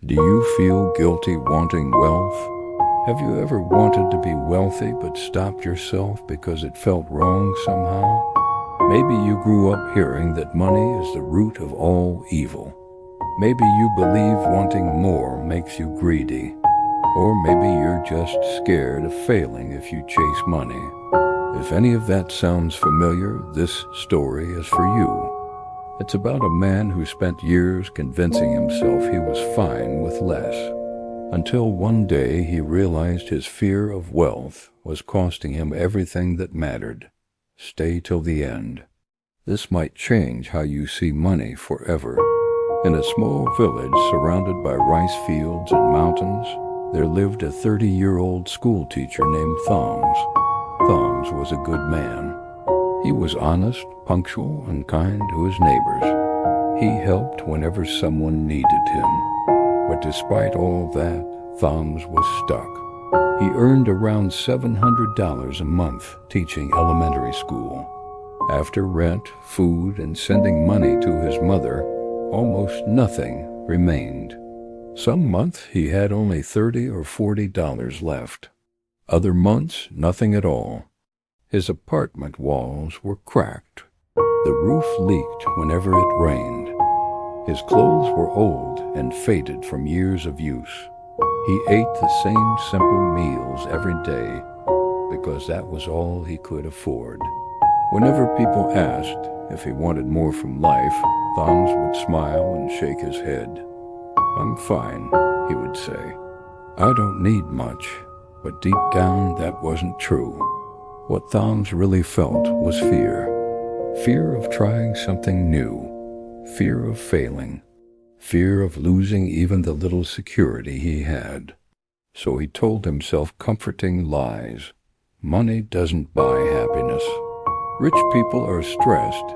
Do you feel guilty wanting wealth? Have you ever wanted to be wealthy but stopped yourself because it felt wrong somehow? Maybe you grew up hearing that money is the root of all evil. Maybe you believe wanting more makes you greedy. Or maybe you're just scared of failing if you chase money. If any of that sounds familiar, this story is for you. It's about a man who spent years convincing himself he was fine with less, until one day he realized his fear of wealth was costing him everything that mattered. Stay till the end. This might change how you see money forever. In a small village surrounded by rice fields and mountains, there lived a 30-year-old school teacher named Thoms. Thoms was a good man. He was honest, punctual, and kind to his neighbors. He helped whenever someone needed him. But despite all that, Thoms was stuck. He earned around $700 a month teaching elementary school. After rent, food, and sending money to his mother, almost nothing remained. Some months he had only $30 or $40 left. Other months, nothing at all. His apartment walls were cracked. The roof leaked whenever it rained. His clothes were old and faded from years of use. He ate the same simple meals every day because that was all he could afford. Whenever people asked if he wanted more from life, Thoms would smile and shake his head. "I'm fine," he would say. "I don't need much." But deep down, that wasn't true. What Thoms really felt was fear. Fear of trying something new. Fear of failing. Fear of losing even the little security he had. So he told himself comforting lies. Money doesn't buy happiness. Rich people are stressed.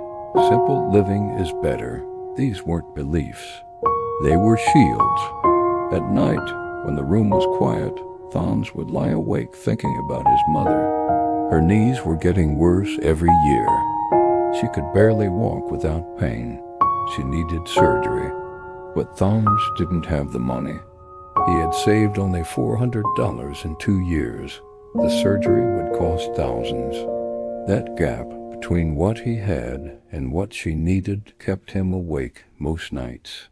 Simple living is better. These weren't beliefs. They were shields. At night, when the room was quiet, Thoms would lie awake thinking about his mother. Her knees were getting worse every year. She could barely walk without pain. She needed surgery. But Thoms didn't have the money. He had saved only $400 in 2 years. The surgery would cost thousands. That gap between what he had and what she needed kept him awake most nights.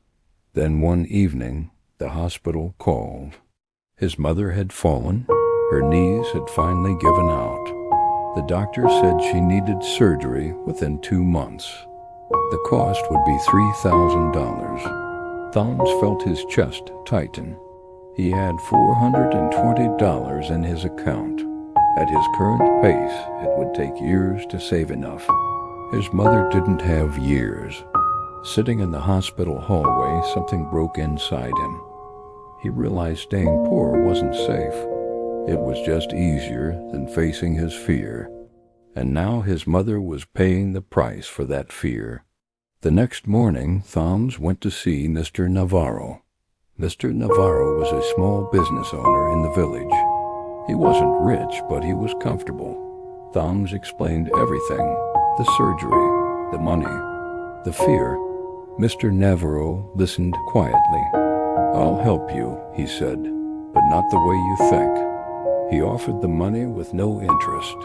Then one evening, the hospital called. His mother had fallen. Her knees had finally given out. The doctor said she needed surgery within 2 months. The cost would be $3,000. Thoms felt his chest tighten. He had $420 in his account. At his current pace, it would take years to save enough. His mother didn't have years. Sitting in the hospital hallway, something broke inside him. He realized staying poor wasn't safe. It was just easier than facing his fear. And now his mother was paying the price for that fear. The next morning, Thoms went to see Mr. Navarro. Mr. Navarro was a small business owner in the village. He wasn't rich, but he was comfortable. Thoms explained everything: the surgery, the money, the fear. Mr. Navarro listened quietly. "I'll help you," he said, "but not the way you think." He offered the money with no interest,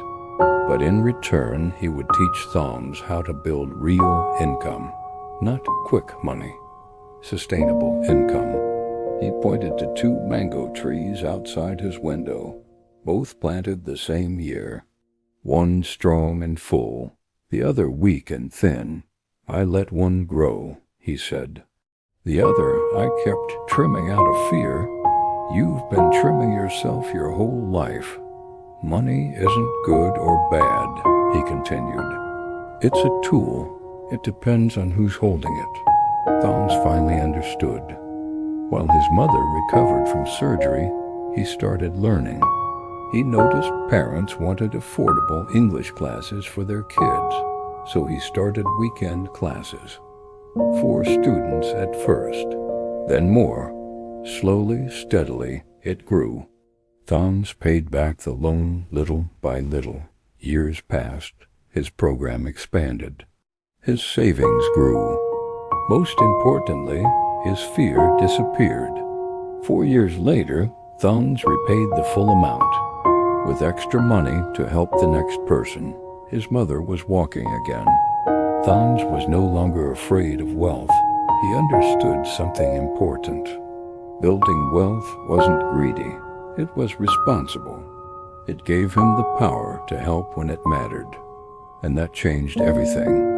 but in return he would teach Thoms how to build real income, not quick money, sustainable income. He pointed to 2 mango trees outside his window, both planted the same year. One strong and full, the other weak and thin. "I let one grow," he said. "The other I kept trimming out of fear." You've been trimming yourself your whole life. Money isn't good or bad, he continued. It's a tool. It depends on who's holding it. Thoms finally understood. While his mother recovered from surgery, he started learning. He noticed parents wanted affordable English classes for their kids, so he started weekend classes. 4 students at first, then more. Slowly, steadily, it grew. Thoms paid back the loan little by little. Years passed. His program expanded. His savings grew. Most importantly, his fear disappeared. 4 years later, Thuns repaid the full amount. With extra money to help the next person, his mother was walking again. Thuns was no longer afraid of wealth. He understood something important. Building wealth wasn't greedy. It was responsible. It gave him the power to help when it mattered. And that changed everything.